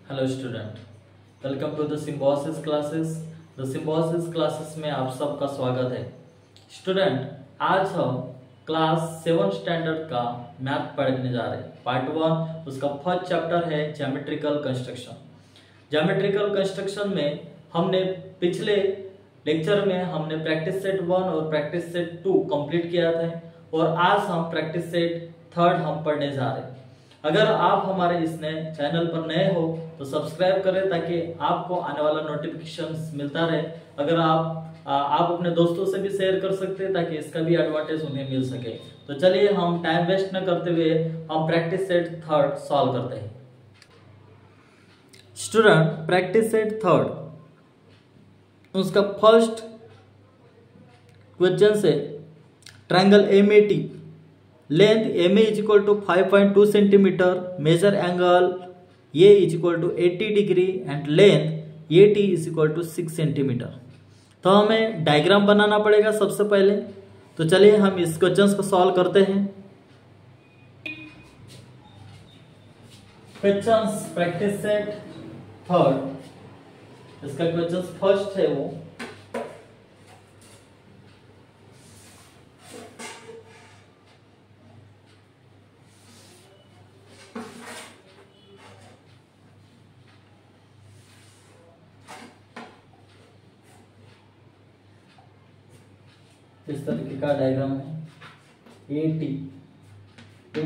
Hello student, welcome to the Symbiosis classes. The Symbiosis classes में आप सबका स्वागत है। स्टूडेंट, आज हम क्लास 7 स्टैंडर्ड का मैथ पढ़ने जा रहे हैं। पार्ट 1 उसका फर्स्ट चैप्टर है ज्योमेट्रिकल कंस्ट्रक्शन। ज्योमेट्रिकल कंस्ट्रक्शन में हमने पिछले लेक्चर में हमने प्रैक्टिस सेट 1 और प्रैक्टिस सेट 2 कंप्लीट किया था और आज हम प्रैक्टिस सेट 3 हम पढ़ने जा रहे हैं। अगर आप हमारे इस नए चैनल पर नए हो तो सब्सक्राइब करें ताकि आपको आने वाला नोटिफिकेशंस मिलता रहे। अगर आप अपने दोस्तों से भी शेयर कर सकते हैं ताकि इसका भी एडवांटेज उन्हें मिल सके। तो चलिए हम टाइम वेस्ट न करते हुए हम प्रैक्टिस सेट 3 सॉल्व करते हैं। स्टूडेंट, प्रैक्टिस सेट 3 उसका फर्स्ट क्वेश्चन से triangle MAT length M is equal to 5.2 centimetre, measure angle A is equal to 80 degree and length A T is equal to 6 centimetre. तो हमें diagram बनाना पड़ेगा सबसे पहले। तो चलिए हम इस क्वेश्चन को सॉल्व करते हैं। क्वेश्चंस प्रैक्टिस सेट 3 इसका क्वेश्चन फर्स्ट है वो इस तरीके का डायग्राम है। एटी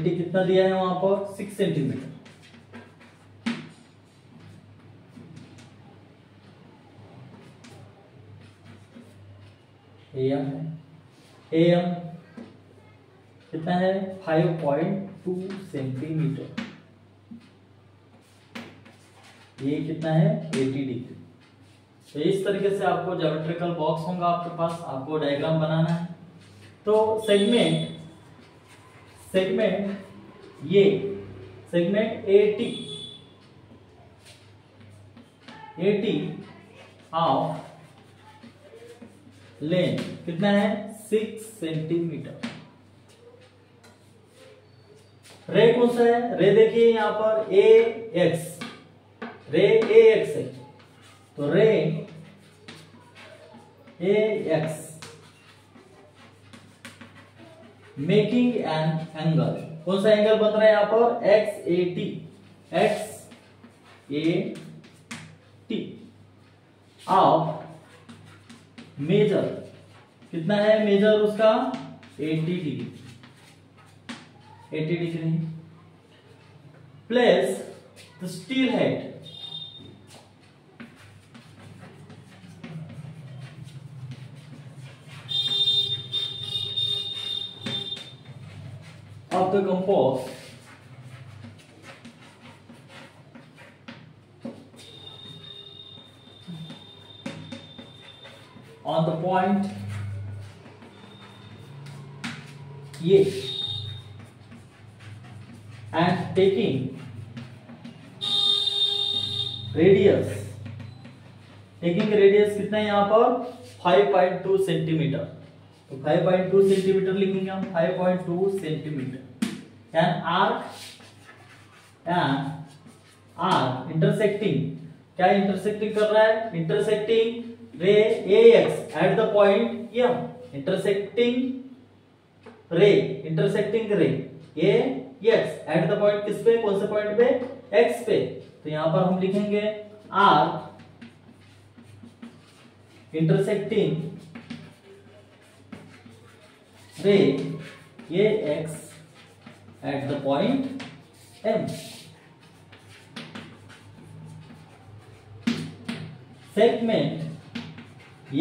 कितना दिया है वहां पर 6 सेंटीमीटर। एम है, एम कितना है 5.2 सेंटीमीटर। ये कितना है 80 डिग्री। तो इस तरीके से आपको ज्योमेट्रिकल बॉक्स होगा आपके पास, आपको डायग्राम बनाना है। तो सेगमेंट ये सेगमेंट एटी ऑफ लेंथ कितना है 6 सेंटीमीटर। रे कौन सा है? रे देखिए यहां पर ए एक्स, रे ए एक्स है। तो ray A X making an angle, कौन सा एंगल बन रहा है यहां पर X A T of measure कितना है मेजर उसका 80 degree. Place the steel head of the compass on the point A and taking radius कितना है यहाँ पर 5.2 सेंटीमीटर। तो 5.2 सेंटीमीटर लिखेंगे हम, 5.2 सेंटीमीटर। एन आर्क इंटरसेक्टिंग, क्या इंटरसेक्टिंग कर रहा है? Intersecting ray A X at the point M. Intersecting ray A X at the point किस पे, कौन से पॉइंट पे? एक्स पे। तो यहां पर हम लिखेंगे arc intersecting ray A x at the point M. Segment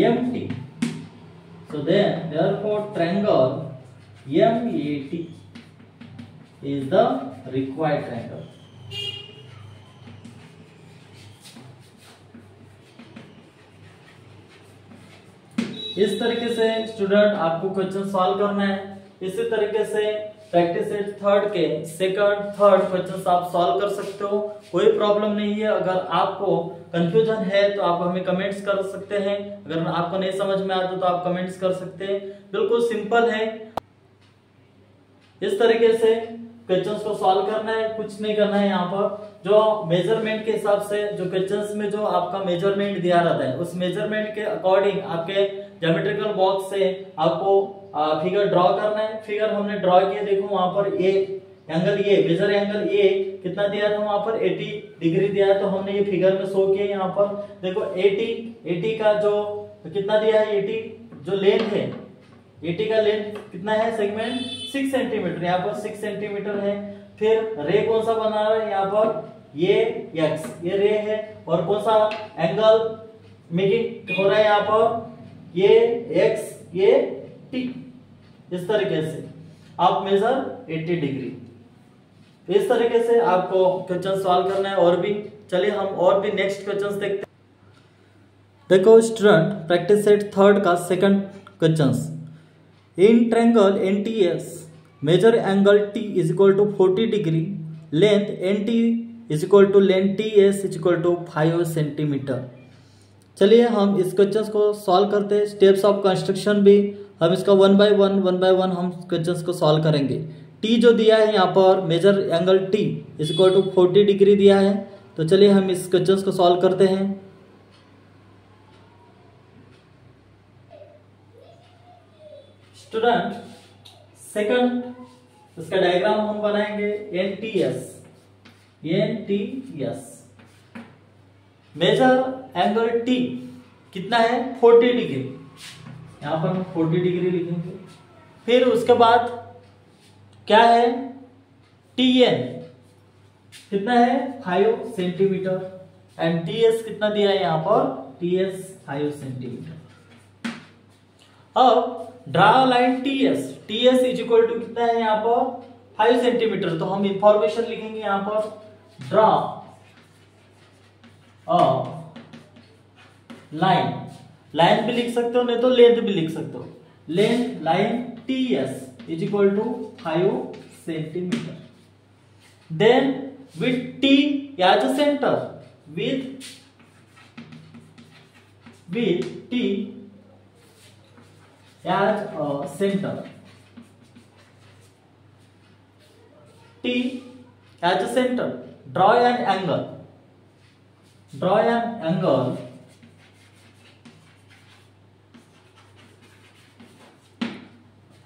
MT. So therefore triangle MAT is the required triangle. इस तरीके से स्टूडेंट आपको क्वेश्चन सॉल्व करना है। इसी तरीके से प्रैक्टिस सेट 3 के सेकंड थर्ड क्वेश्चन आप सॉल्व कर सकते हो, कोई प्रॉब्लम नहीं है। अगर आपको कंफ्यूजन है तो आप हमें कमेंट्स कर सकते हैं। अगर आपको नहीं समझ में आता तो आप कमेंट्स कर सकते हैं। बिल्कुल सिंपल है। इस तरीके से क्वेश्चंस को सॉल्व करना है, कुछ नहीं करना है। यहाँ पर जो मेजरमेंट के हिसाब से जो क्वेश्चंस में जो आपका मेजरमेंट दिया रहता है उस मेजरमेंट के अकॉर्डिंग आपके ज्योमेट्रिकल बॉक्स से आपको फिगर ड्रॉ करना है। फिगर हमने ड्रॉ किया, देखो वहां पर A angle A measure angle A कितना दिया था, वहां पर 80 डिग्री दिया है, तो हमने ये फिगर में शो किया। यहाँ पर देखो 80 का जो कितना दिया है, 80 जो लेंथ है, 80 का लेंथ कितना है सेगमेंट 6 सेंटीमीटर, यहाँ पर 6 सेंटीमीटर है। फिर रे कौन सा बना रहा है, यहाँ पर ये एक्स ये रे है, और कौन सा एंगल मेकिंग हो रहा है यहाँ पर, ये एक्स ये टी। इस तरीके से आप मेजर 80 डिग्री, इस तरीके से आपको क्वेश्चन सॉल्व करना है। और भी चलिए हम और भी नेक्स्ट क्वेश्चन देखते हैं। देखो स्टूडेंट, प्रैक्टिस सेट थर्ड का second questions. In triangle NTS measure angle T is equal to 40 degree, length NT is equal to length TS is equal to 5 centimetre. चलिए हम इस क्वेश्चन को सॉल्व करते हैं। स्टेप्स ऑफ कंस्ट्रक्शन भी हम इसका वन बाय वन हम क्वेश्चन को सॉल्व करेंगे। टी जो दिया है यहाँ पर measure angle T is equal to 40 degree दिया है, तो चलिए हम इस क्वेश्चन को सॉल्व करते हैं। स्टूडेंट, सेकंड इसका डायग्राम हम बनाएंगे एनटीएस। मेजर एंगल टी कितना है 40 डिग्री, यहां पर हम 40 डिग्री लिखेंगे। फिर उसके बाद क्या है, टीएन कितना है 5 सेंटीमीटर, एंड टीएस कितना दिया है यहाँ पर, टीएस 5 सेंटीमीटर। अब draw line TS, TS is equal to कितना है यहाँ पर 5 सेंटीमीटर, तो हम इंफॉर्मेशन लिखेंगे यहाँ पर ड्रा लाइन, लाइन भी लिख सकते हो, नहीं तो लेंथ भी लिख सकते हो। Length line TS is equal to 5 centimetre. Then with T as a centre, with T as a center, T as a center, draw an angle,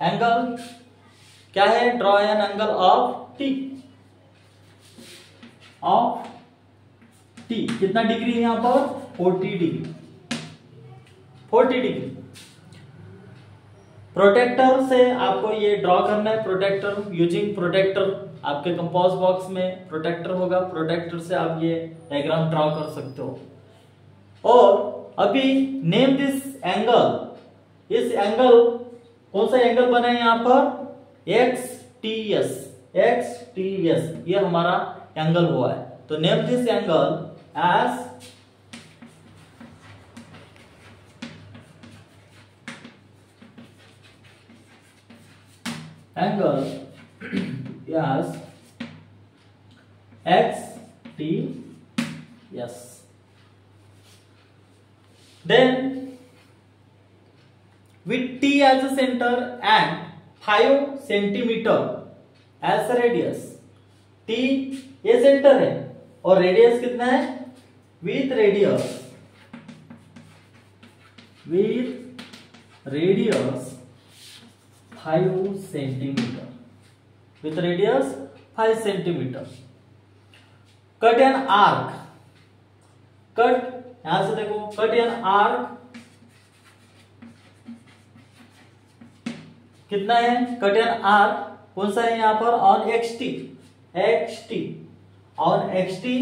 angle क्या है, draw an angle of T, कितना degree है यहाँ पर 40 degree, 40 degree. Protector से आपको ये draw करना है, प्रोटेक्टर यूजिंग प्रोटेक्टर, आपके कंपास बॉक्स में प्रोटेक्टर होगा, प्रोटेक्टर से आप ये डायग्राम ड्रॉ कर सकते हो। और अभी नेम दिस एंगल, इस एंगल कौन सा एंगल बना है यहाँ पर एक्सटीएस, ये हमारा एंगल हुआ है, तो name this angle as angle as XTS. Then with T as a center and 5 centimeter as a radius, T ये सेंटर है और रेडियस कितना है, with radius 5 centimetre, with radius 5 centimetre. Cut an arc, cut यहां से देखो, cut an arc कितना है, कट एन आर्क कौन सा है यहां पर, on XT, on XT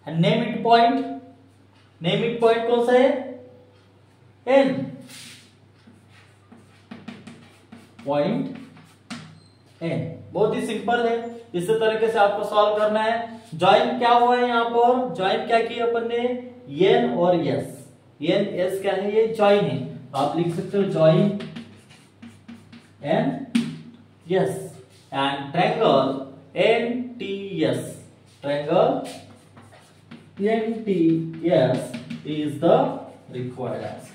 and name it point, कौन सा है, एन, पॉइंट एन। बहुत ही सिंपल है, इस तरीके से आपको सॉल्व करना है। ज्वाइन क्या हुआ है यहाँ पर, ज्वाइन क्या किया अपन ने, एन और एस, एन एस क्या है, ये ज्वाइन है, तो आप लिख सकते हो join N S and triangle N T S, ट्रायंगल NTS is the required answer.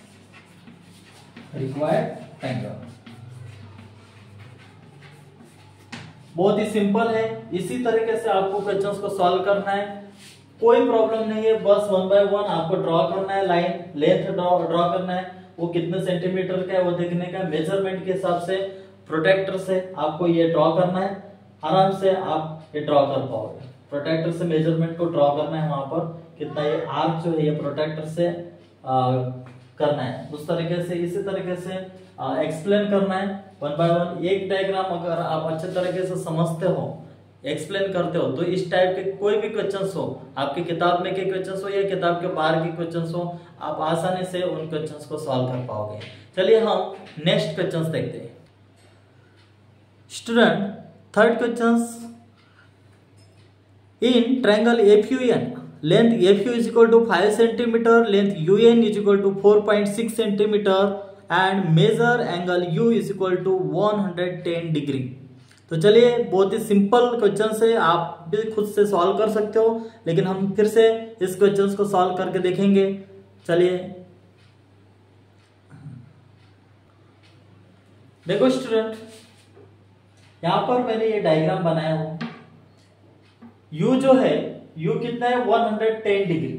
Required triangle. बहुत ही सिंपल है। इसी तरीके से आपको क्वेश्चंस को सॉल्व करना है, कोई प्रॉब्लम नहीं है। बस 1 बाय 1 आपको ड्रॉ करना है, लाइन लेंथ ड्रॉ करना है, वो कितने सेंटीमीटर का है वो देखने का, मेजरमेंट के हिसाब से प्रोटेक्टर से आपको ये ड्रॉ करना है। आराम से आप ये ड्रॉ कर पाओगे। प्रोटेक्टर से मेजरमेंट को ड्रॉ करना है, वहां पर कितना ये आर्क जो है ये प्रोटेक्टर से करना है उस तरीके से। इसी तरीके से एक्सप्लेन करना है 1 बाय 1। एक डायग्राम अगर आप अच्छे तरीके से समझते हो, एक्सप्लेन करते हो, तो इस टाइप के कोई भी क्वेश्चंस हो, आपकी किताब में के क्वेश्चंस हो या किताब के बाहर के क्वेश्चंस हो, आप आसानी से उन क्वेश्चंस को सॉल्व कर पाओगे। चलिए हम नेक्स्ट क्वेश्चंस देखते हैं। Student, third questions, in triangle F U N length FU is equal to 5 centimeter, length UN is equal to 4.6 centimeter and measure angle U is equal to 110 degree. तो चलिए, बहुत ही सिंपल क्वेश्चन है, आप भी खुद से सॉल्व कर सकते हो, लेकिन हम फिर से इस क्वेश्चन को सॉल्व करके देखेंगे। चलिए देखो स्टूडेंट, यहां पर मैंने ये डायग्राम बनाया हूं। U जो है, U कितना है 110 डिग्री।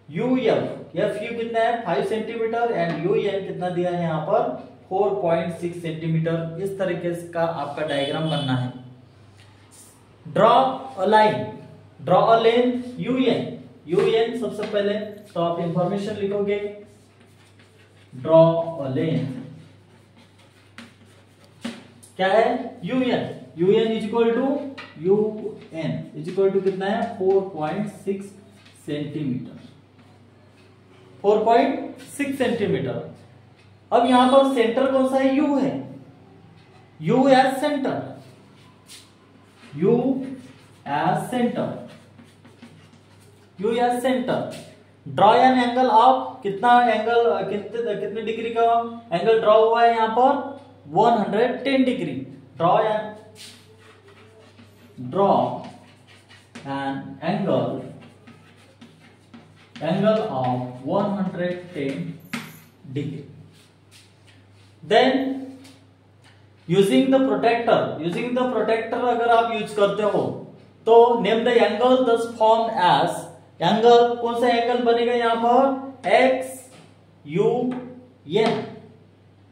FU कितना है 5 सेंटीमीटर एंड UN कितना दिया है यहाँ पर 4.6 सेंटीमीटर। इस तरीके का आपका डायग्राम बनना है। Draw a line, draw a length UN सबसे पहले तो आप इंफॉर्मेशन लिखोगे, ड्रॉ अ लेंथ क्या है UN इज इक्वल टू कितना है 4.6 सेंटीमीटर, 4.6 सेंटीमीटर। अब यहां पर सेंटर कौन सा है? U है, U as centre, U as centre. Draw an angle of, कितना एंगल, कितने डिग्री का एंगल ड्रॉ हुआ है यहां पर 110 degree. Draw an angle of 110 degree. Then using the protector अगर आप यूज करते हो तो name the angle thus formed as, angle कौन सा एंगल बनेगा यहां पर XUN। ये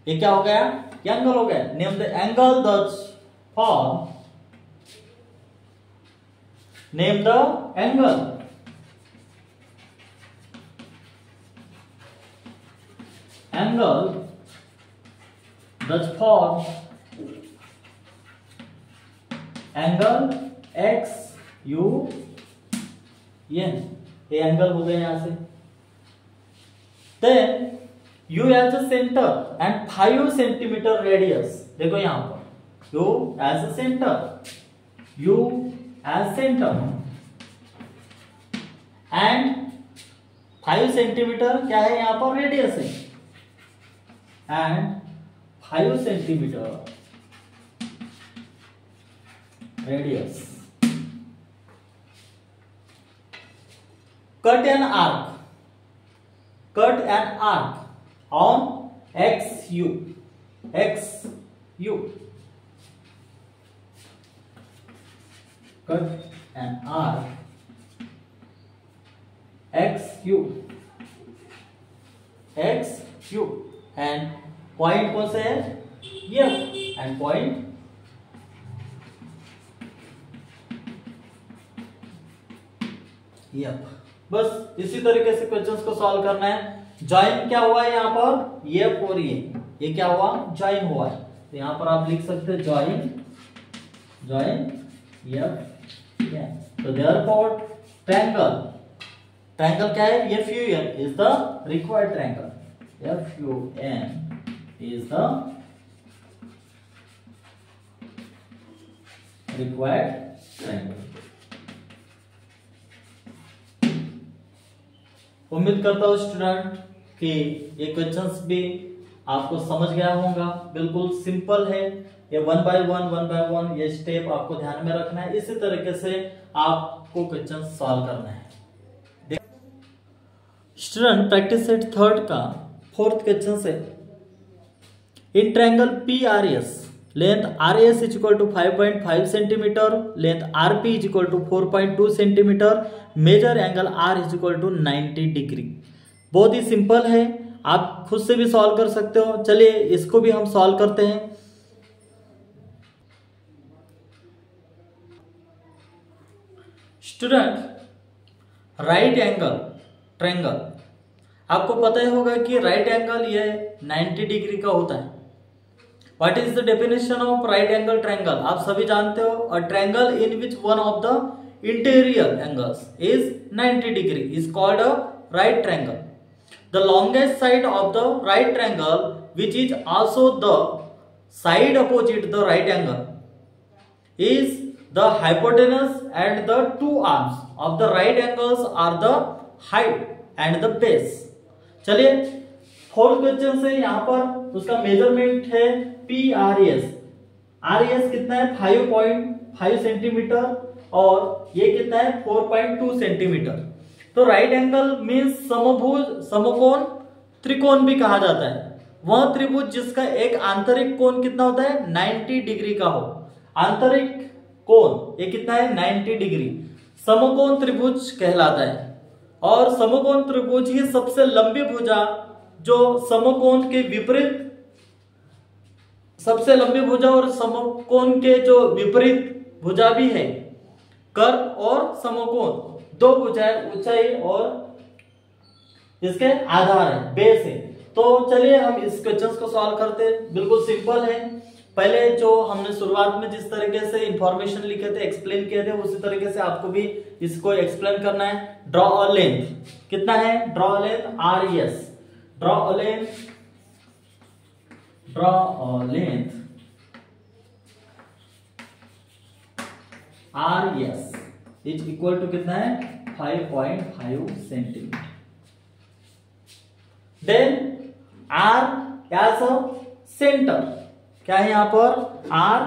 क्या हो गया? एंगल हो गया। Name the angle thus formed, name the angle thus formed angle XUN। ये एंगल हो गया यहां से। Then U as a center and 5 centimetre radius. देखो यहां पर U as a center, U as center and 5 centimetre क्या है यहां पर रेडियस है, and 5 centimetre radius. Cut an arc on XU cut an arc XU and point कौन सा है? F and point F। बस इसी तरीके से क्वेश्चंस को सॉल्व करना है। ज्वाइन क्या हुआ है यहाँ पर? F और ये क्या हुआ? ज्वाइन हुआ है। तो यहाँ पर आप लिख सकते हैं join F। So therefore triangle क्या है? FUN is the required triangle. FUN is the required triangle. उम्मीद करता हूँ स्टूडेंट कि ये क्वेश्चंस भी आपको समझ गया होगा। बिल्कुल सिंपल है ये, 1 बाय 1 ये स्टेप आपको ध्यान में रखना है। इसी तरीके से आपको क्वेश्चन सॉल्व करना है। स्टूडेंट प्रैक्टिस सेट थर्ड का फोर्थ क्वेश्चन है। In triangle PRS, length RS is equal to 5.5 centimeter, length RP is equal to 4.2 centimeter, measure angle R is equal to 90 degree. बहुत ही सिंपल है, आप खुद से भी सॉल्व कर सकते हो। चलिए इसको भी हम सॉल्व करते हैं। स्टूडेंट, राइट एंगल ट्रायंगल, आपको पता ही होगा कि राइट एंगल ये 90 डिग्री का होता है। What is the definition of right angle triangle? आप सभी जानते हो, a triangle in which one of the interior angles is 90 degree is called a right triangle. The longest side of the right triangle which is also the side opposite the right angle is the hypotenuse and the two arms of the right angles are the height and the base। चलिए fourth question से यहाँ पर उसका measurement है PRS। RS कितना है? 5.5 centimetre और ये कितना है? 4.2 सेंटीमीटर। तो राइट एंगल मीन्स समभुज, समकोण, त्रिकोण भी कहा जाता है। वह त्रिभुज जिसका एक आंतरिक कोण कितना होता है? 90 डिग्री का हो। आंतरिक कोण ये कितना है? 90 डिग्री। समकोण त्रिभुज कहलाता है और समकोण त्रिभुज ही सबसे लंबी भुजा जो समकोण के विपरीत, सबसे लंबी भुजा और समकोण के जो विपरीत भुजा भी है। कर्क और समकोण दो भुजाएं, ऊंचाई और इसके आधार है, बेस है। तो चलिए हम इस क्वेश्चन को सॉल्व करते हैं। बिल्कुल सिंपल है। पहले जो हमने शुरुआत में जिस तरीके से इंफॉर्मेशन लिखे थे, एक्सप्लेन किए थे, उसी तरीके से आपको भी इसको एक्सप्लेन करना है। ड्रॉ अ लेंथ कितना है? Draw a length RS। Draw a length, draw a length RS is equal to कितना है? 5.5 centimetre. Then R as a centre, क्या है यहां पर? R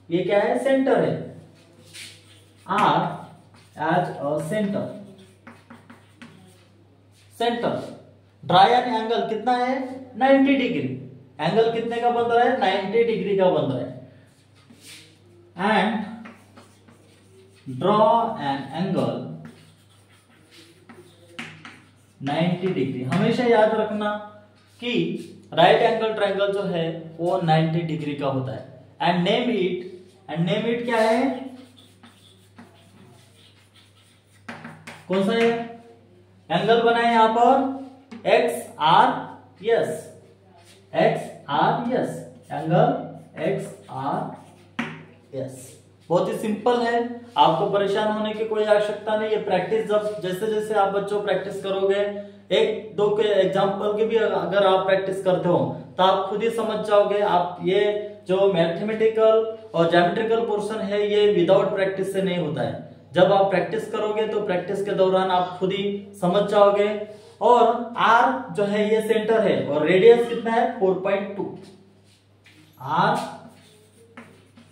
ये क्या है? सेंटर है। R as a centre, centre. Draw an angle कितना है? 90 डिग्री। एंगल कितने का बन रहा है? 90 डिग्री का बन रहा है। And draw an angle 90 degree. हमेशा याद रखना कि राइट एंगल ट्रायंगल जो है वो 90 डिग्री का होता है। एंड नेम इट क्या है? कौन सा है? एंगल बना है यहां पर XRS, XRS, एंगल XRS। बहुत ही सिंपल है, आपको परेशान होने की कोई आवश्यकता नहीं है। प्रैक्टिस जब जैसे जैसे आप बच्चों प्रैक्टिस करोगे, एक दो के एग्जाम्पल की भी अगर आप प्रैक्टिस करते हो तो आप खुद ही समझ जाओगे। आप ये जो मैथमेटिकल और ज्योमेट्रिकल पोर्शन है ये विदाउट प्रैक्टिस से नहीं होता है। जब आप प्रैक्टिस करोगे तो प्रैक्टिस के दौरान आप खुद ही समझ जाओगे। और R जो है ये सेंटर है और रेडियस कितना है? 4.2। R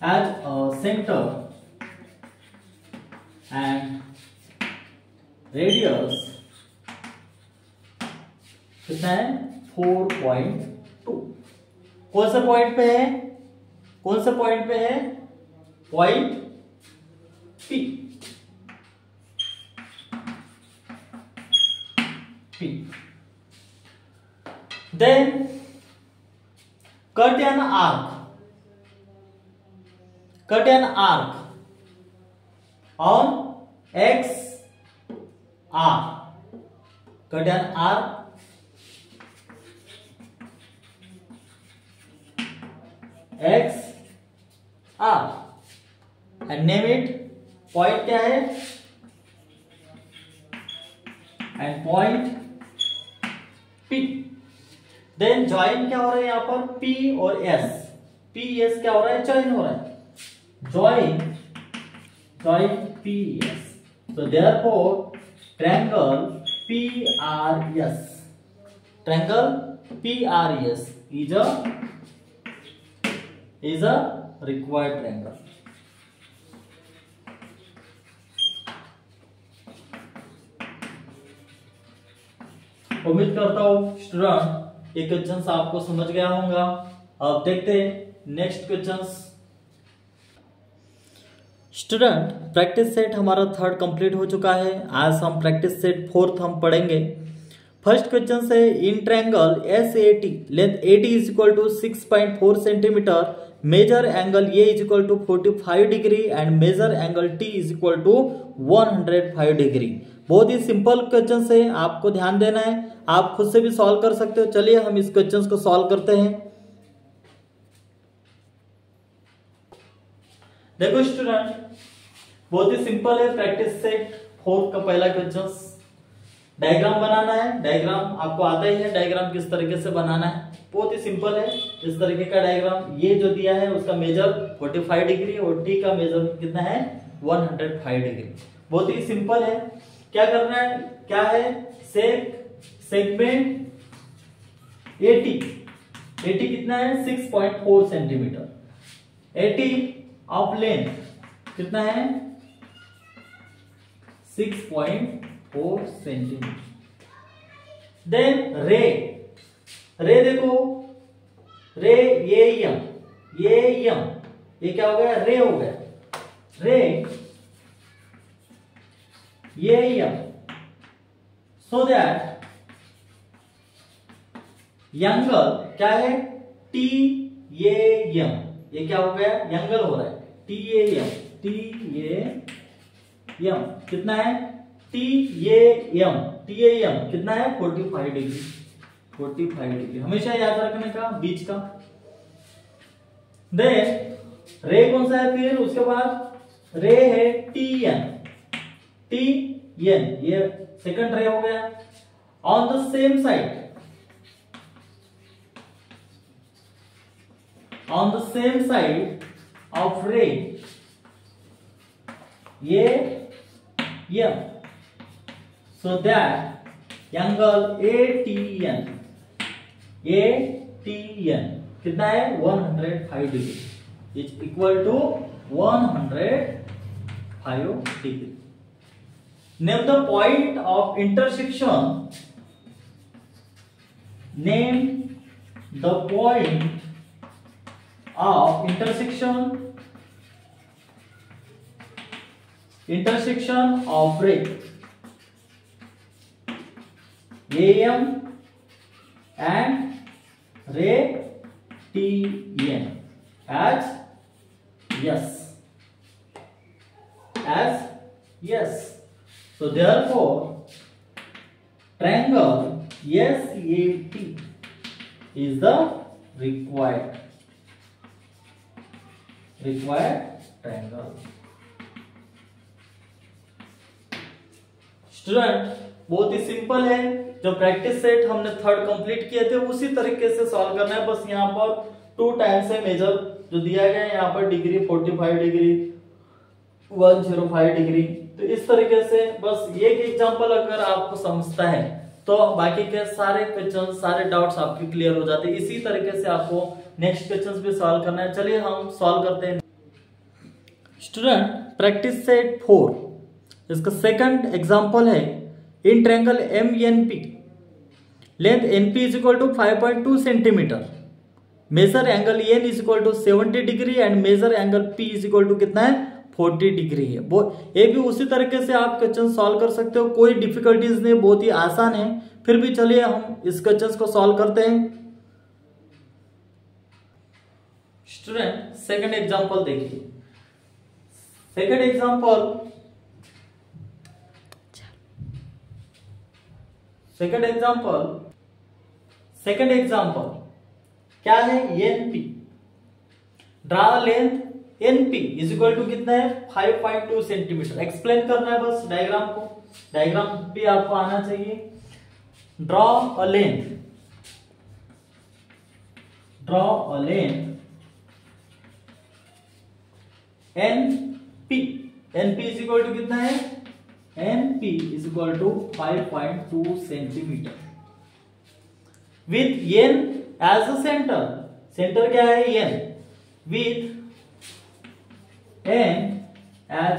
as a center and radius कितना है? 4.2। कौन से पॉइंट पे है? कौन से पॉइंट पे है? Point P। Then cut an arc, cut an arc on XR, cut an arc XR and name it, point क्या है? and point P। Then join क्या हो रहा है यहाँ पर? P और S, P S क्या हो रहा है? ज्वाइन हो रहा है। Join P S। So therefore triangle PRS, triangle PRS is a required triangle। उम्मीद करता हूं स्टूडेंट ये क्वेश्चन आपको समझ गया होगा अब देखते हैं next questions. Student, practice set हमारा थर्ड कंप्लीट हो चुका है। आज हम प्रैक्टिस सेट फोर्थ हम पढ़ेंगे। फर्स्ट क्वेश्चन है, in triangle S A T length A T is equal to 6.4 centimetre, measure angle A is equal to 45 degree and measure angle T is equal to 105 degree. बहुत ही simple question है, आपको ध्यान देना है, आप खुद से भी सॉल्व कर सकते हो। चलिए हम इस क्वेश्चन को सॉल्व करते हैं। देखो स्टूडेंट, बहुत ही सिंपल है। प्रैक्टिस सेट फोर्थ का पहला क्वेश्चन, डायग्राम बनाना है। डायग्राम आपको आता ही है, डायग्राम किस तरीके से बनाना है, बहुत ही सिंपल है। इस तरीके का डायग्राम, ये जो दिया है उसका मेजर 45 डिग्री और टी का मेजर कितना है 105 डिग्री। बहुत ही सिंपल है। क्या करना है, क्या है, सेगमेंट एटी, एटी कितना है 6.4 सेंटीमीटर, एटी ऑफ लेंथ कितना है 6.4 सेंटीमीटर। देन रे, रे देखो, रे ये यम, ये क्या हो गया, रे हो गया, रे ये यम, सो दैट एंगल क्या है टी ये यम, ये क्या हो गया एंगल हो रहा है टी ये यम, टी ये यम कितना है टी ये यम, टी ये यम कितना है 45 डिग्री, 45 डिग्री हमेशा याद रखने का बीच का। देन रे कौन सा है, फिर उसके बाद रे है टी एन, टी एन ये सेकंड रे हो गया। On the same side, on the same side of ray ये M, so that angle ATN, ATN कितना है 105 degree is equal to 105 degree. Name the point of intersection, name the point of intersection of ray AM and ray TN as yes. So therefore triangle SAT is the required triangle। Student, बहुत ही simple है। जो practice set हमने third complete किए थे उसी तरीके से सॉल्व करना है। बस यहाँ पर 2 टाइम्स है मेजर जो दिया गया है, यहाँ पर डिग्री 45 डिग्री 105 डिग्री। तो इस तरीके से बस एक एग्जांपल अगर आपको समझता है तो बाकी के सारे क्वेश्चन, सारे डाउट्स आपके क्लियर हो जाते हैं। इसी तरीके से आपको नेक्स्ट क्वेश्चन भी सॉल्व करना है। चलिए हम सॉल्व करते हैं। स्टूडेंट, प्रैक्टिस सेट 4 इसका सेकंड एग्जांपल है, in triangle MNP length NP is equal to 5.2 centimetre, measure angle EN is equal to 70 degree and measure angle P is equal to कितना है 40 डिग्री है। ये भी उसी तरीके से आप क्वेश्चन सॉल्व कर सकते हो, कोई डिफिकल्टीज नहीं, बहुत ही आसान है। फिर भी चलिए हम इस क्वेश्चन को सॉल्व करते हैं। स्टूडेंट, सेकंड एग्जांपल देखिए। सेकंड एग्जांपल क्या है NP, draw length NP is equal to कितना है 5.2 सेंटीमीटर। एक्सप्लेन करना है बस डायग्राम को, डायग्राम भी आपको आना चाहिए। Draw a length NP is equal to कितना है NP is equal to 5.2 centimetre with N as a centre, centre क्या है N, with N as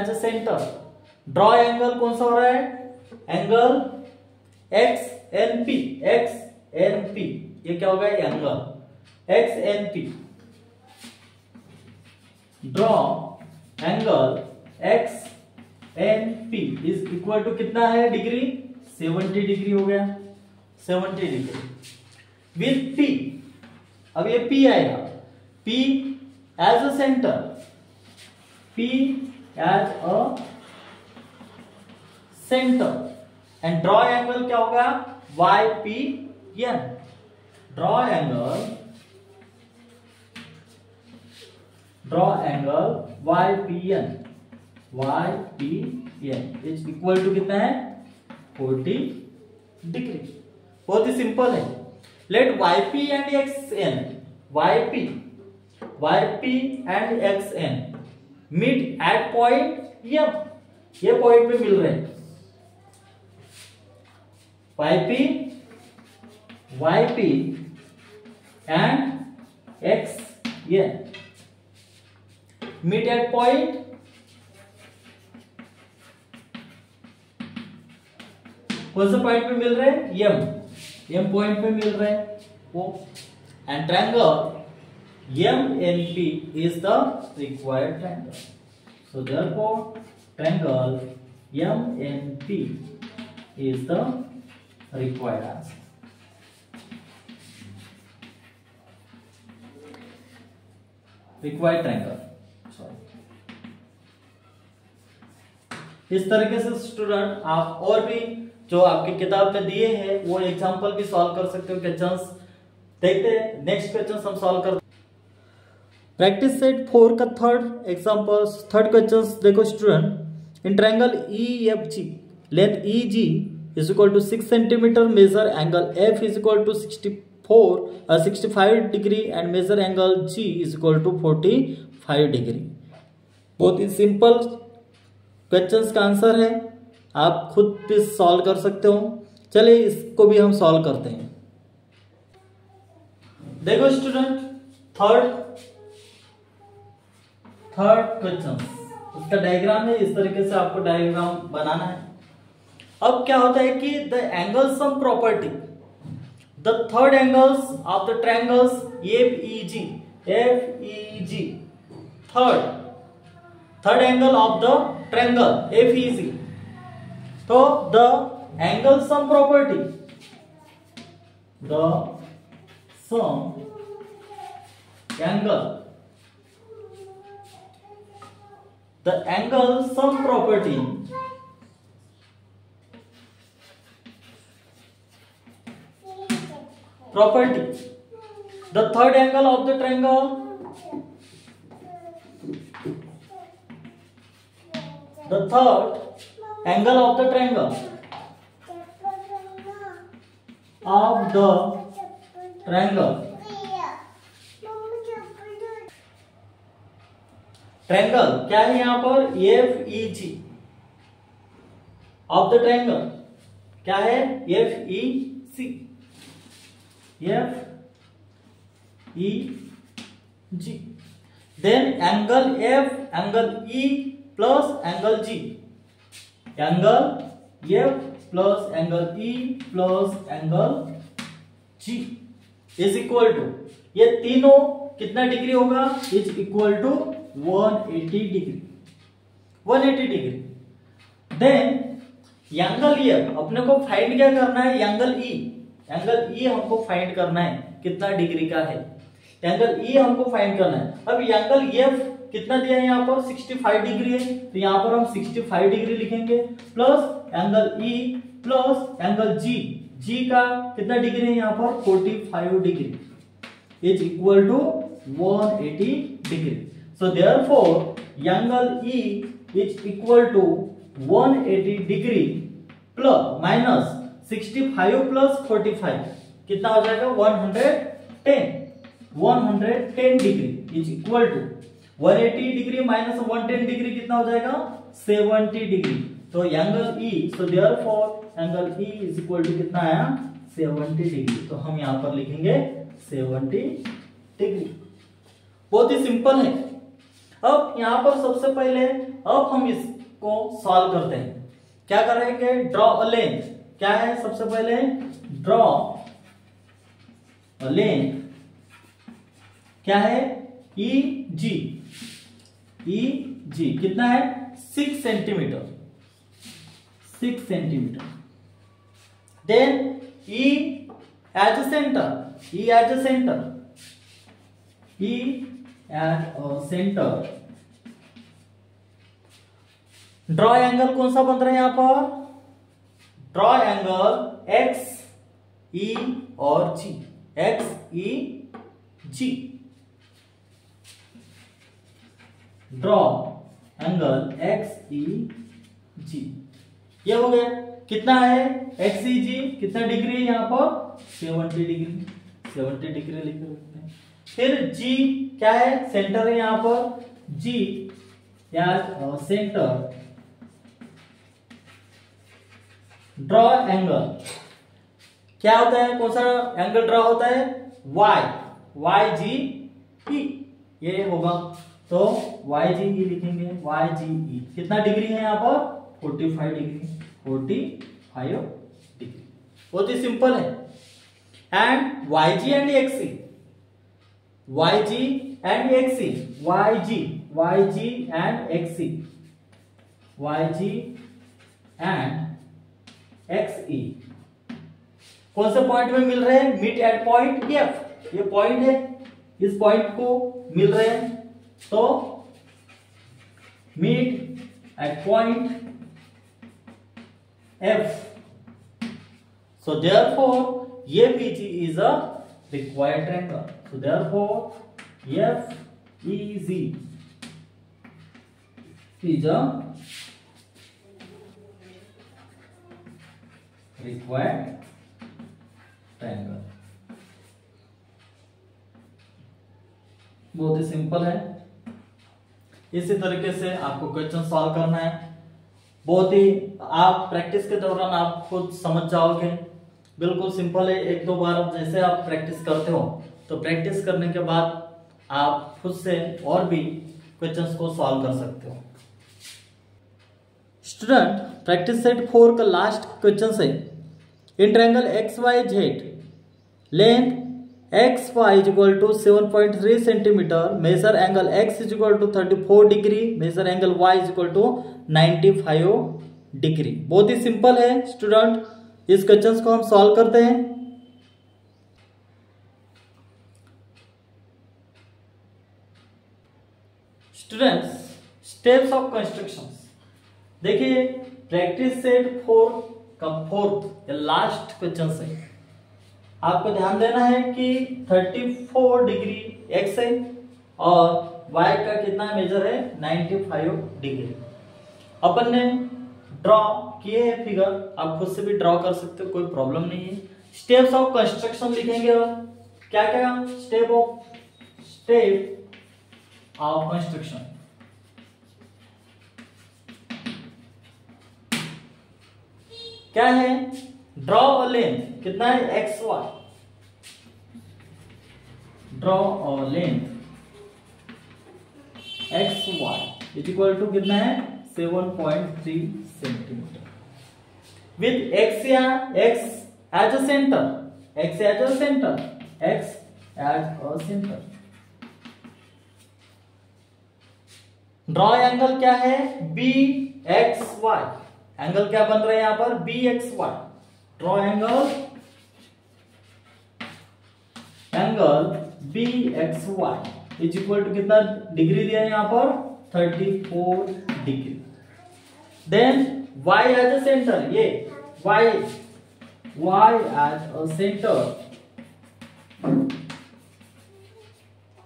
a centre, draw angle कौन सा हो रहा है, एंगल XNP, एन पी, ये क्या होगा angle X N P, draw angle X N P is equal to कितना है डिग्री, 70 डिग्री हो गया, 70 डिग्री विथ पी। अब ये पी आएगा, P as a centre, P as a centre and draw angle क्या होगा Y P N, draw angle Y P N, Y P N is equal to कितना है 40 degree. बहुत ही सिंपल है। Let Y P and X N, Y P and X N meet at point M, ये point पे मिल रहे हैं। Y P and X N meet at point कौन से पॉइंट पे मिल रहे हैं, एम पॉइंट पे मिल रहे हैं वो, and triangle M N P is the required triangle. So therefore triangle M N P is the required answer. Required triangle, इस तरीके से स्टूडेंट आप और भी जो आपकी किताब में दिए हैं वो एग्जांपल भी सॉल्व कर सकते हो। क्वेश्चंस देखते हैं, नेक्स्ट क्वेश्चंस हम सॉल्व करते हैं। प्रैक्टिस सेट 4 का थर्ड एग्जांपल्स, थर्ड क्वेश्चंस देखो student. In triangle E F G length E G is equal to 6 centimetre, measure angle F is equal to 65 degree and measure angle G is equal to 45 degree. बहुत ही simple questions का answer है, आप खुद भी solve कर सकते हो। चलिए इसको भी हम सॉल्व करते हैं। देखो स्टूडेंट थर्ड क्वेश्चन, इसका डायग्राम है, इस तरीके से आपको डायग्राम बनाना है। अब क्या होता है कि the angle sum property, the third angles of the triangles F E G, third angle of the triangle F E G. तो the angle sum property, the sum angle, the angle sum property the third angle of the triangle, the third angle of the triangle triangle क्या है यहाँ पर F E G of the triangle क्या है F E C, F E G. Then angle F, angle E plus angle G, angle F plus angle E plus angle G is equal to, ये तीनों कितना degree होगा, is equal to 180 degree, 180 degree. Then angle E अपने को find क्या करना है, angle E हमको फाइंड करना है कितना डिग्री का है, एंगल ई हमको फाइंड करना है। अब एंगल एफ कितना दिया है यहाँ पर 65 डिग्री है, तो यहाँ पर हम 65 डिग्री लिखेंगे, plus angle E plus angle G का कितना डिग्री है यहाँ पर 45 degree is equal to 180 degree. So therefore angle E is equal to 180 degree plus minus 65 plus 45 कितना हो जाएगा 110 degree is equal to 180 degree minus 110 degree कितना हो जाएगा 70 डिग्री। तो angle E, so therefore angle E is equal to कितना आया 70 degree. तो हम यहाँ पर लिखेंगे 70 डिग्री। बहुत ही सिंपल है। अब यहां पर सबसे पहले अब हम इसको सॉल्व करते हैं। क्या करेंगे, ड्रॉ अ लेंथ, क्या है सबसे पहले ड्रॉ और लेंथ क्या है ई जी, ई जी कितना है 6 centimetre, 6 centimetre. Then E as a centre, E as a centre, E as a centre. Draw angle कौन सा बन रहा है यहां पर, ड्रॉ एंगल एक्स ई और जी, एक्स ई जी, ड्रॉ एंगल एक्स ई जी। ये हो गया, कितना है एक्स ई जी, कितना डिग्री है यहाँ पर 70 डिग्री, 70 डिग्री लिख सकते हैं। फिर जी क्या है, सेंटर है यहाँ पर, जी एज सेंटर, ड्रॉ एंगल क्या होता है, कौन सा एंगल ड्रॉ होता है, वाई, वाई जी ई, ये होगा तो वाई जी ई लिखेंगे, वाई जी ई कितना डिग्री है यहाँ पर 45 डिग्री, 45 डिग्री, बहुत ही सिंपल है। And Y G and X E, Y G and X E, Y G and X E, Y G and X E कौन से पॉइंट में मिल रहे हैं, मीट एट पॉइंट एफ, ये पॉइंट है, इस पॉइंट को मिल रहे हैं, तो meet at point F, so therefore ये B G is a required triangle, so therefore F E G is a required triangle. बहुत ही सिंपल है, इसी तरीके से आपको क्वेश्चन सॉल्व करना है, बहुत ही आप प्रैक्टिस के दौरान आप खुद समझ जाओगे, बिल्कुल सिंपल है। एक दो बार जैसे आप प्रैक्टिस करते हो तो प्रैक्टिस करने के बाद आप खुद से और भी क्वेश्चंस को सॉल्व कर सकते हो। स्टूडेंट प्रैक्टिस सेट 4 का लास्ट क्वेश्चन है, in triangle X Y Z length X Y is equal to 7.3 centimetre, measure angle X is equal to 34 degree, measure angle Y is equal to 95 degree. बहुत ही simple है student, इस question को हम solve करते हैं। Students steps of construction देखिए, practice set 4 का 4th लास्ट क्वेश्चन है, आपको ध्यान देना है कि 34 डिग्री एक्स है और वाई का कितना मेजर है 95 डिग्री। अपन ने ड्रॉ किए हैं फिगर, आप खुद से भी ड्रॉ कर सकते हो, कोई प्रॉब्लम नहीं है। स्टेप्स ऑफ कंस्ट्रक्शन लिखेंगे, क्या क्या स्टेप ऑफ कंस्ट्रक्शन, क्या है, ड्रॉ अ लेंथ कितना है X Y, draw a length X Y is equal to कितना है 7.3 सेंटीमीटर, विद एक्स या X as a centre, X as a centre, X as a centre. Draw angle क्या है B X Y, angle क्या बन रहा है यहां पर B X Y, draw angle B X Y is equal to कितना डिग्री दिया है यहां पर 34 degree. Then y as a centre, ये y as a centre,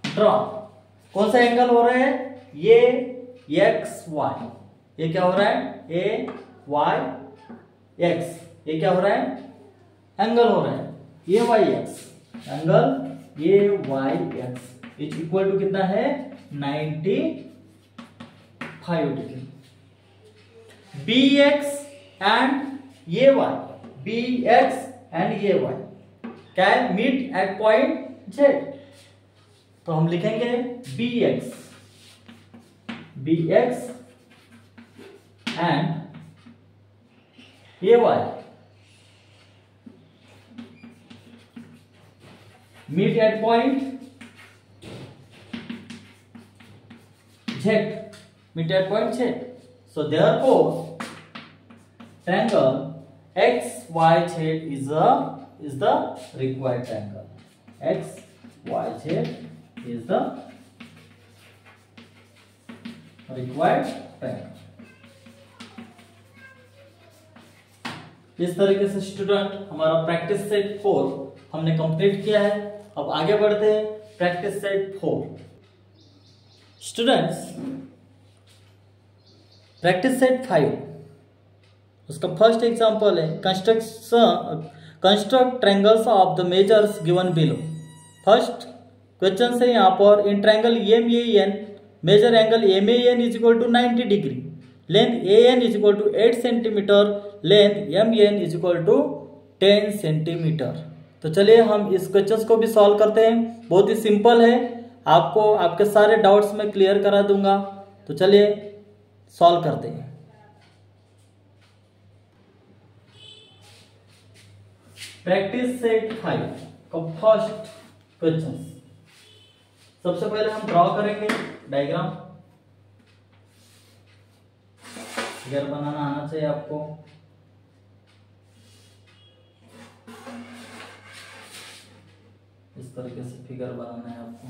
draw कौन सा एंगल हो रहा है, ये एक्स वाई, ये क्या हो रहा है ए वाई एक्स, ये क्या हो रहा है एंगल हो रहा है ये वाई एक्स, एंगल ये Y X is equal to कितना है 95 डिग्री। बी एक्स एंड ये वाई, बी एक्स एंड ये वाई क्या है मीट एट पॉइंट जेड, तो हम लिखेंगे बी एक्स एंड ये Y meet at point Z. Meet at point Z. So therefore triangle XYZ is the required triangle. XYZ is the required triangle. इस तरीके से स्टूडेंट हमारा प्रैक्टिस सेट 4 हमने complete किया है। अब आगे बढ़ते हैं practice set 4। Students practice set 5 उसका फर्स्ट एग्जांपल है construct triangles of the measures given below. First question है यहाँ पर in triangle MAN measure angle MAN is equal to 90 degree, length AN is equal to 8 centimetre, length MN is equal to 10 centimetre. तो चलिए हम इस question को भी solve करते हैं। बहुत ही सिंपल है, आपको आपके सारे डाउट्स में क्लियर करा दूंगा। तो चलिए सॉल्व करते हैं। प्रैक्टिस सेट 5 का फर्स्ट क्वेश्चन, सबसे पहले हम ड्रॉ करेंगे डायग्राम। फिगर बनाना आना चाहिए आपको। इस तरीके से फिगर बनाना है आपको,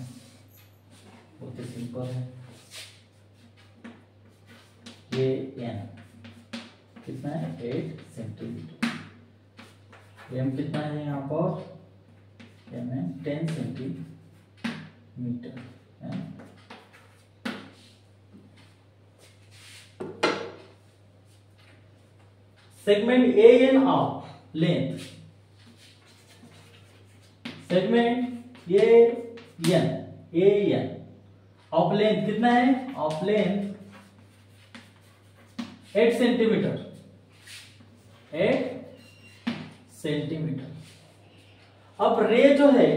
बहुत ही सिंपल है। ये एन कितना है 8 सेंटीमीटर, एम कितना है यहाँ पर एम है 10 centimetre. Segment A N of length, segment A N of length कितना है, ऑफ लेंथ 8 सेंटीमीटर, 8 सेंटीमीटर। अब रे जो है,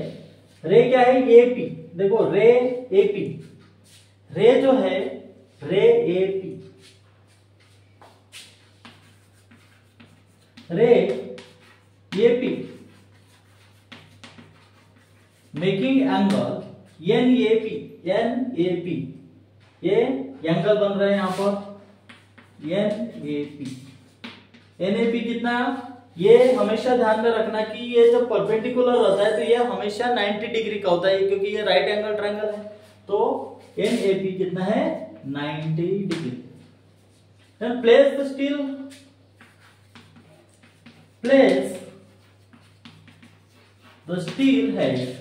रे क्या है एपी, देखो रे एपी, रे जो है रे एपी, रे AP making angle NAP, NAP ये एंगल बन रहे हैं यहां पर एनएपी। एनएपी कितना, ये हमेशा ध्यान में रखना कि ये जब परपेंडिकुलर होता है तो ये हमेशा 90 डिग्री का होता है, क्योंकि ये राइट एंगल ट्रायंगल है। तो एनएपी कितना है 90 degree. Then place the steel, place the steel head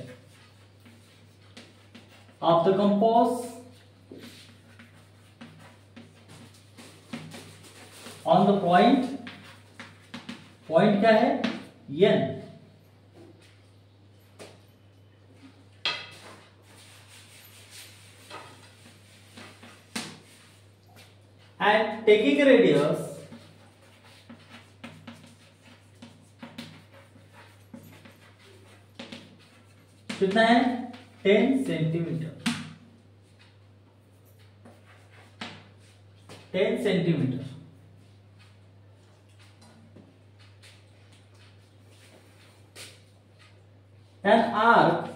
of the compass on the point क्या है N, and taking radius कितना है 10 centimetre, 10 centimetre. An arc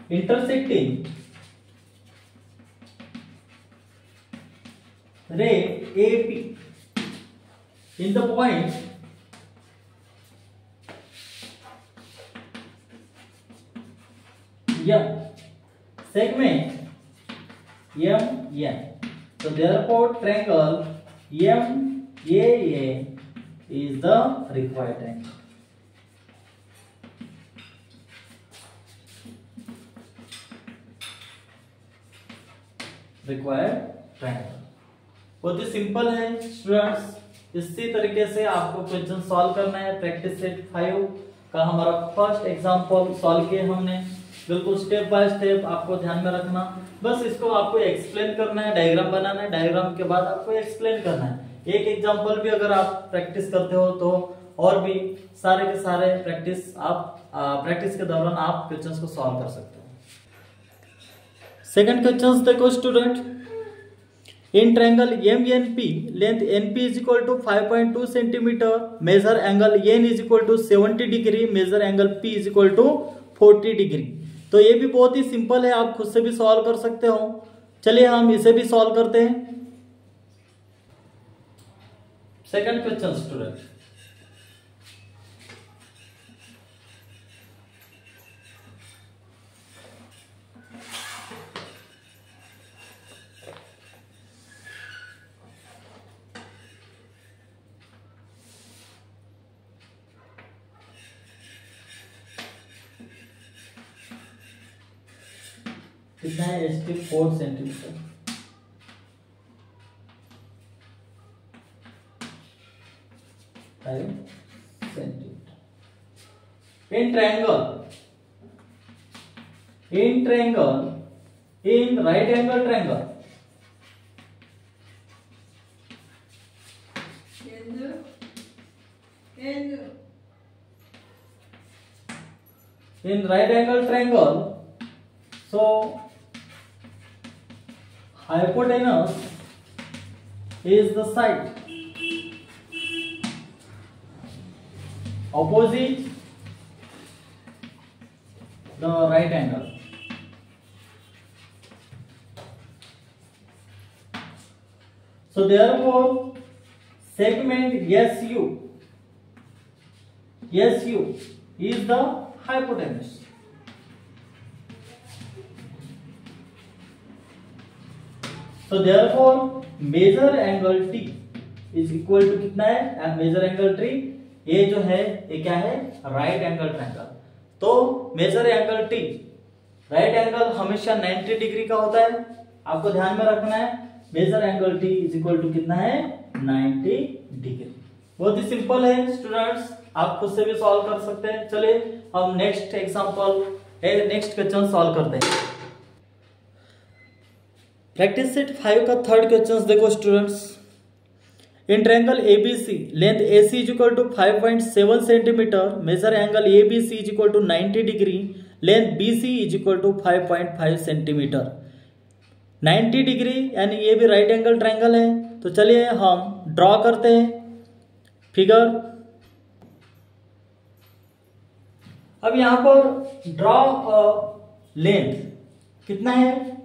intersecting ray AP in the point segment MN. So therefore triangle MAA is the required triangle. Required triangle बहुत ही simple है students. इसी तरीके से आपको क्वेश्चन सॉल्व करना है। प्रैक्टिस सेट 5 का हमारा फर्स्ट एग्जांपल सॉल्व किए हमने, बिल्कुल स्टेप बाय स्टेप आपको ध्यान में रखना। बस इसको आपको एक्सप्लेन करना है, डायग्राम बनाना है, डायग्राम के बाद आपको एक्सप्लेन करना है। एक एग्जांपल भी अगर आप प्रैक्टिस करते हो तो और भी सारे के सारे प्रैक्टिस के दौरान आप क्वेश्चंस को सॉल्व कर सकते हो। सेकंड क्वेश्चन देखो student, In triangle MNP, length NP is equal to 5.2 centimeter. Measure angle N is equal to 70 degree. Measure angle P is equal to 40 degree. तो ये भी बहुत ही सिंपल है, आप खुद से भी सॉल्व कर सकते हो। चलिए हम इसे भी सॉल्व करते हैं। सेकंड क्वेश्चन स्टूडेंट, कितना है? 4 centimetre. In right angle triangle, in right angle triangle, so hypotenuse is the side opposite the right angle. So therefore segment SU is the hypotenuse. So therefore measure angle T is equal to कितना है? Measure angle T ये जो है ये क्या है? Right angle triangle. तो measure angle T, right angle हमेशा 90 डिग्री का होता है, आपको ध्यान में रखना है। Measure angle T is equal to कितना है? 90 डिग्री। बहुत ही सिंपल है स्टूडेंट्स, आप खुद से भी सॉल्व कर सकते हैं। चलिए हम नेक्स्ट क्वेश्चन सॉल्व करते हैं। प्रैक्टिस सेट 5 का थर्ड क्वेश्चन देखो students. In triangle ABC length AC is equal to 5.7 centimetre. Measure angle ABC is equal to 90 degree. Length BC is equal to 5.5 centimetre. 90 degree यानी ये भी right angle triangle है। तो चलिए हम draw करते हैं फिगर। अब यहां पर ड्रॉ लेंथ कितना है?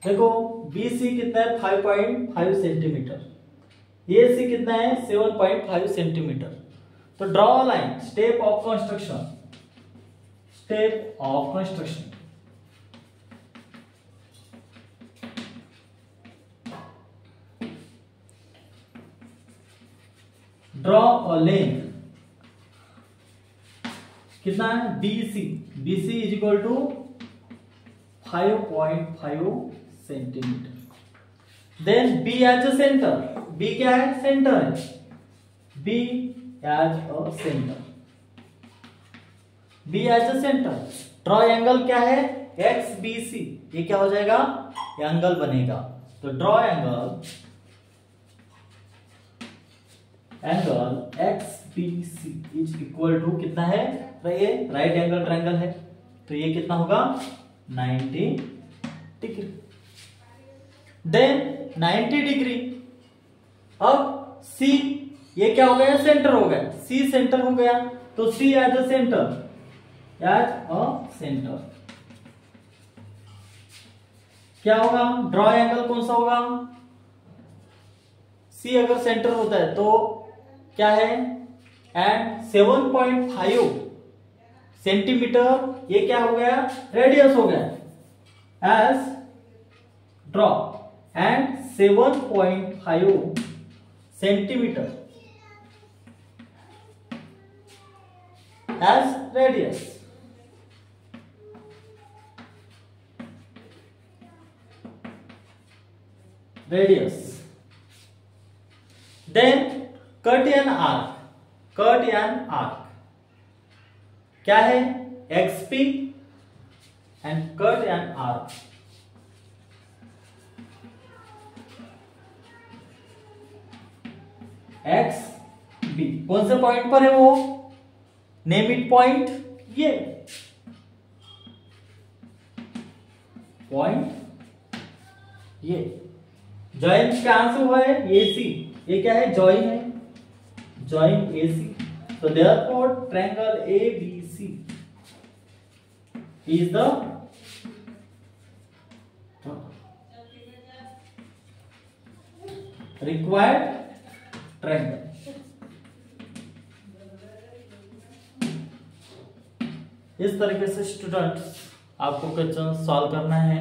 देखो BC कितना है? 5.5 सेंटीमीटर। AC कितना है? 7.5 सेंटीमीटर। तो draw line, step of construction. Draw a length कितना है? BC is equal to 5.5 centimetre. Then B as a centre. B क्या है? सेंटर है। B as a centre. Draw angle क्या है? XBC। ये क्या हो जाएगा? एंगल बनेगा। तो draw angle XBC is equal to कितना है? तो ये राइट एंगल ट्रायंगल है, तो ये कितना होगा? 90 डिग्री। Then 90 degree. अब C ये क्या हो गया? सेंटर हो गया। C सेंटर हो गया, तो C एज अ सेंटर। क्या होगा? ड्रॉ एंगल कौन सा होगा? C अगर सेंटर होता है तो क्या है? एंड 7.5 सेंटीमीटर ये क्या हो गया? रेडियस हो गया as draw and 7.5 centimetre as radius. Then cut an arc क्या है? XP and cut an arc. XB कौन से पॉइंट पर है? वो नेम इट पॉइंट। ये ज्वाइन कहां से हुआ है? AC, ये क्या है? ज्वाइन है, join AC. So therefore triangle ABC is the required triangle. इस तरीके से स्टूडेंट्स आपको क्वेश्चन सॉल्व करना है.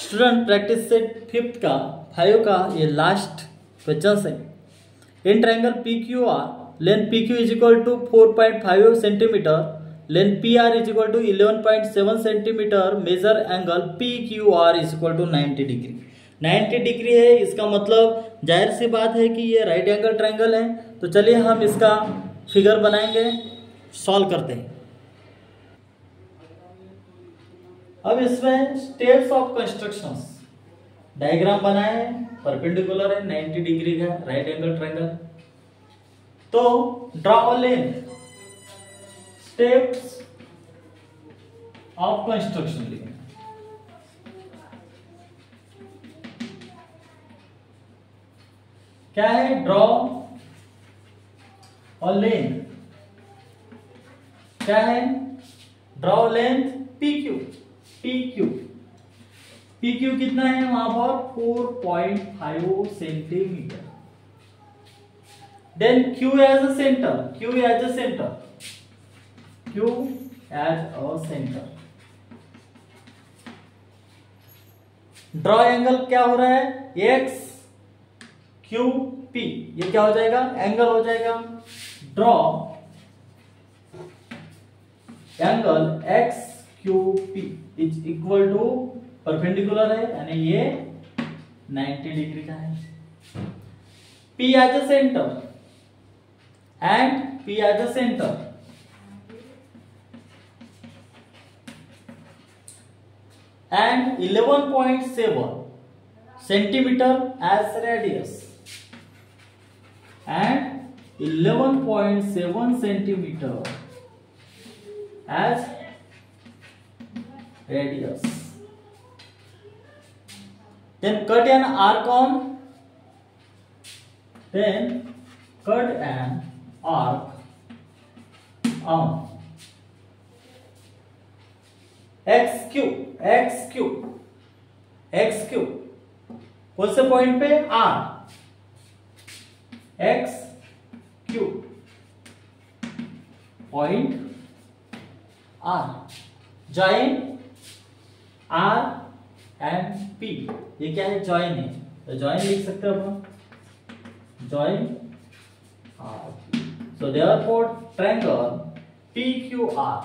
स्टूडेंट प्रैक्टिस सेट 5 का 5 का ये लास्ट क्वेश्चन है. In triangle PQR length PQ is equal to 4.5 centimetre, length PR is equal to 11.7 centimetre, measure angle PQR is equal to 90 degree. 90 degree है, इसका मतलब जाहिर सी बात है कि ये राइट एंगल ट्रायंगल है. तो चलिए हम इसका फिगर बनाएंगे, सॉल्व करते हैं. अब इसमें स्टेप्स ऑफ कंस्ट्रक्शंस डायग्राम बनाए हैं. परपेंडिकुलर है, 90 डिग्री का राइट एंगल ट्रायंगल. तो draw length, steps of construction लिखें. क्या है? ड्रॉ और लेंथ. क्या है? Draw length PQ. PQ कितना है वहां पर? 4.5 centimetre. Then Q as a centre. Q as a centre. Draw angle क्या हो रहा है? XQP. ये क्या हो जाएगा? एंगल हो जाएगा. Draw angle XQP is equal to, perpendicular है यानी ये 90 डिग्री का है. P as a centre and P as a centre. And 11.7 centimetre as radius. And 11.7 centimetre as radius. Then cut an arc on. XQ कौन से point पे? R. XQ point R. Join R and P. ये क्या है? Join है, तो join लिख सकते हो हम. Join R. So therefore triangle PQR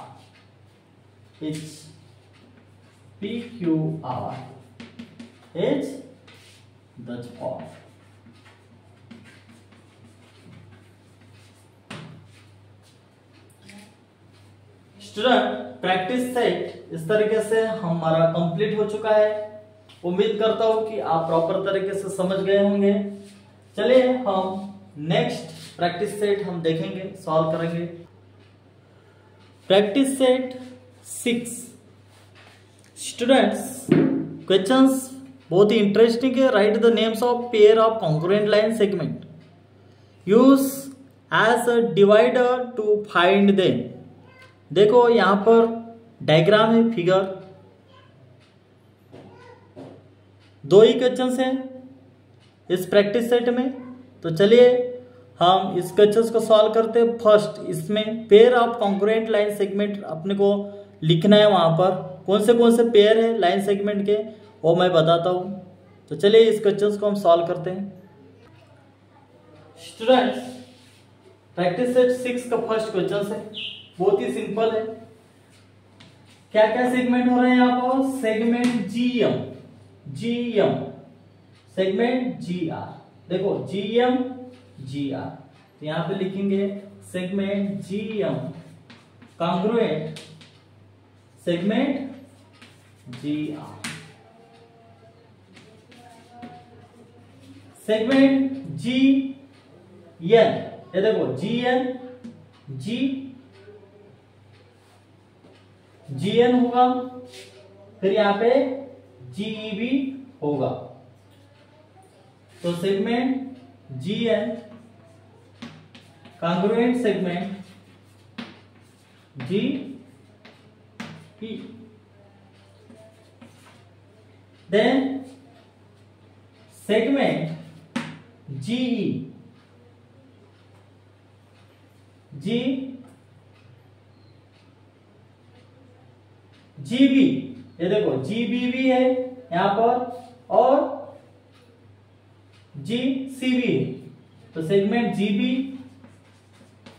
is the form. Student practice set इस तरीके से हमारा कंप्लीट हो चुका है. उम्मीद करता हूं कि आप प्रॉपर तरीके से समझ गए होंगे. चलिए हम नेक्स्ट प्रैक्टिस सेट हम देखेंगे, सॉल्व करेंगे. Practice set 6. स्टूडेंट्स क्वेश्चंस बहुत ही इंटरेस्टिंग है. Write the names of pair of congruent line segment. Use as a divider to find them. देखो यहां पर डायग्राम है, फिगर. 2 ही क्वेश्चंस हैं इस प्रैक्टिस सेट में. तो चलिए हम इस क्वेश्चंस को सॉल्व करते हैं. फर्स्ट इसमें pair of congruent line segment अपने को लिखना है. वहां पर कौन से पेयर है लाइन सेगमेंट के वो मैं बताता हूं. तो चलिए इस क्वेश्चंस को हम सॉल्व करते हैं. स्टूडेंट्स प्रैक्टिस सेट 6 का फर्स्ट क्वेश्चन है, बहुत ही सिंपल है. क्या क्या सेगमेंट हो रहे हैं यहाँ पर? Segment GM, segment GR. देखो GM GR, तो यहाँ पे लिखेंगे segment GM congruent segment GR. Segment GN, ये देखो GN होगा. फिर यहाँ पे GEB होगा। तो segment GN congruent segment GE। Then segment GE GB, ये देखो GBB है यहां पर और GCB है। तो segment GB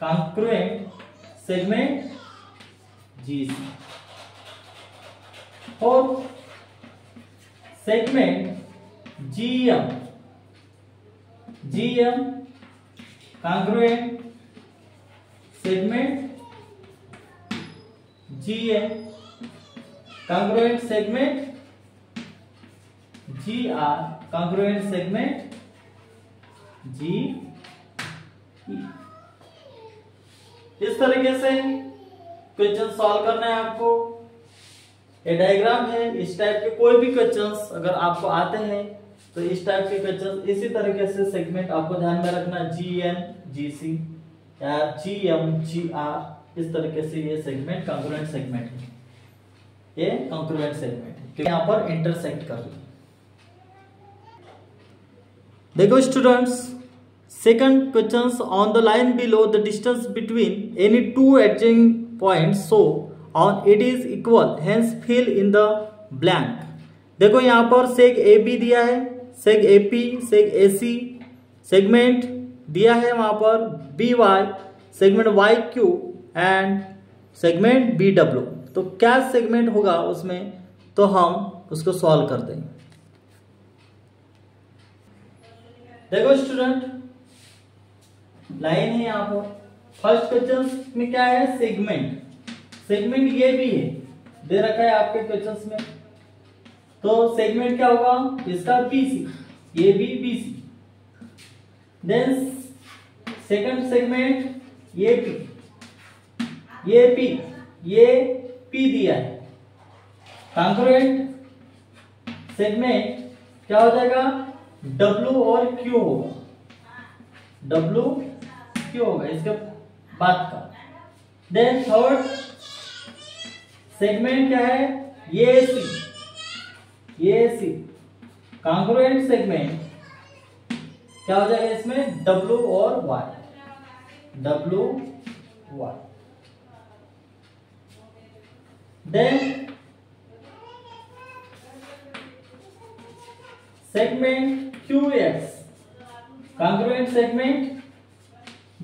congruent segment GC और segment GM congruent segment GM congruent segment GR congruent segment GE। इस तरीके से क्वेश्चन सॉल्व करना है आपको। ये डायग्राम है, इस टाइप के कोई भी क्वेश्चंस अगर आपको आते हैं तो इस टाइप के क्वेश्चन इसी तरीके से सेगमेंट आपको ध्यान में रखना, GN GC या GM GR, इस तरीके से ये सेगमेंट कॉन्ग्रुएंट सेगमेंट है, ये कॉन्ग्रुएंट सेगमेंट है क्योंकि यहाँ पर इंटरसेक्ट कर रही है। देखो students, second questions on the line below the distance between any two adjoining points so on it is equal, hence fill in the blank। देखो यहाँ पर सेग AB दिया है, सेग AP, सेग AC, सेगमेंट दिया है वहां पर BY, segment YQ and segment BW। तो क्या सेगमेंट होगा उसमें, तो हम उसको सॉल्व कर देंगे। देखो स्टूडेंट, लाइन है यहाँ पर। फर्स्ट क्वेश्चन में क्या है, सेगमेंट ये भी है, दे रखा है आपके क्वेश्चंस में। तो सेगमेंट क्या होगा इसका, BC, ये भी BC। देन सेकंड सेगमेंट ये P दिया है। कॉन्ग्रुएंट सेगमेंट क्या हो जाएगा, W और Q होगा, W Q होगा इसके बाद का। देन थर्ड सेगमेंट क्या है, ये AC कॉन्ग्रुएंट सेगमेंट क्या हो जाएगा इसमें, W और Y, then segment QX congruent segment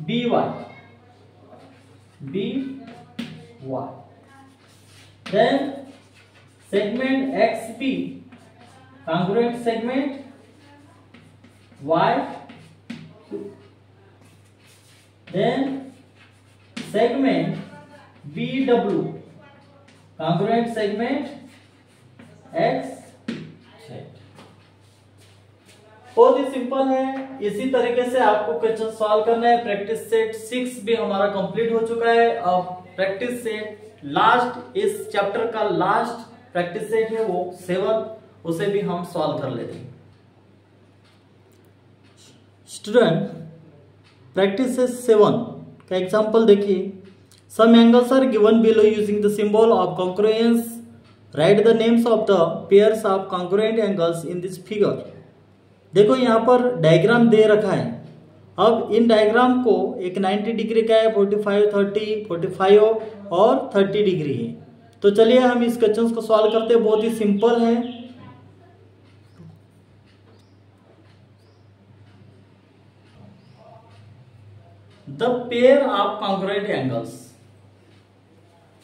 BY, then segment XB congruent segment YQ, then segment BW congruent segment XZ। बहुत ही सिंपल है, इसी तरीके से आपको क्वेश्चन सॉल्व करना है। प्रैक्टिस सेट 6 भी हमारा कंप्लीट हो चुका है। अब प्रैक्टिस सेट लास्ट, इस चैप्टर का लास्ट प्रैक्टिस सेट है वो 7, उसे भी हम सॉल्व कर लेते हैं। स्टूडेंट, प्रैक्टिस सेट 7 का एग्जांपल देखिए। Some angles are given below using the symbol of congruence, write the names of the pairs of congruent angles in this figure. देखो यहाँ पर डायग्राम दे रखा है। अब इन डायग्राम को एक 90 डिग्री का है, 45, 30, 45 और 30 डिग्री है। तो चलिए हम इस क्वेश्चन को सॉल्व करते हैं, बहुत ही सिंपल है। The pair of congruent angles,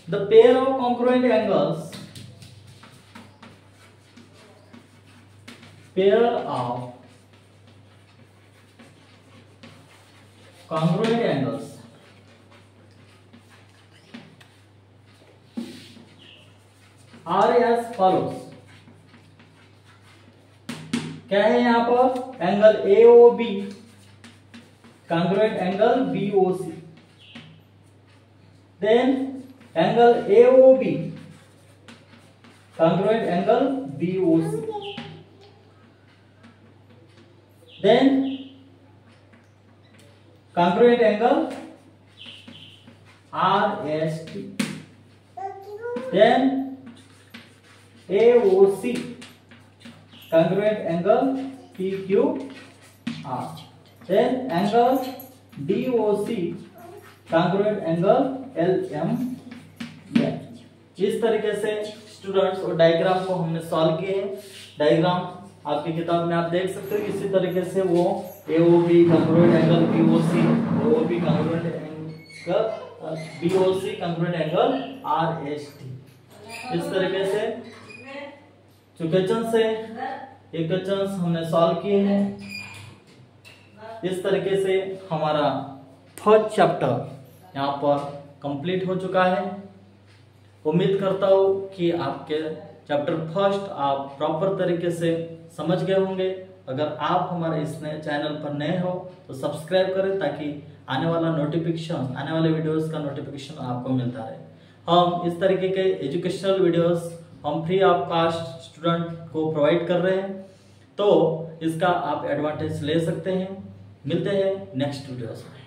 the pair of congruent angles, pair of congruent angles are as follows। क्या है यहाँ पर, angle AOB congruent angle BOC, then angle AOB congruent angle BOC. Then congruent angle RST. Then AOC, congruent angle PQR. Then angle DOC, congruent angle LMN. इस तरीके से students और diagram को हमने सॉल्व किए हैं। डायग्राम आपकी किताब में आप देख सकते हो। इसी तरीके से वो AOB congruent angle BOC, OOB congruent angle BOC congruent angle RST। इस तरीके से जो क्वेश्चन है ये क्वेश्चन हमने सॉल्व किए हैं। इस तरीके से हमारा फर्स्ट चैप्टर यहाँ पर कंप्लीट हो चुका है। उम्मीद करता हूँ कि आपके चैप्टर फर्स्ट आप प्रॉपर तरीके से समझ गए होंगे। अगर आप हमारे इस नए चैनल पर नए हो तो सब्सक्राइब करें ताकि आने वाले वीडियोस का नोटिफिकेशन आपको मिलता रहे। हम इस तरीके के एजुकेशनल वीडियोस हम फ्री ऑफ कास्ट स्टूडेंट को प्रोवाइड कर रहे हैं, तो इसका आप एडवांटेज ले सकते हैं। मिलते हैं नेक्स्ट वीडियोस में।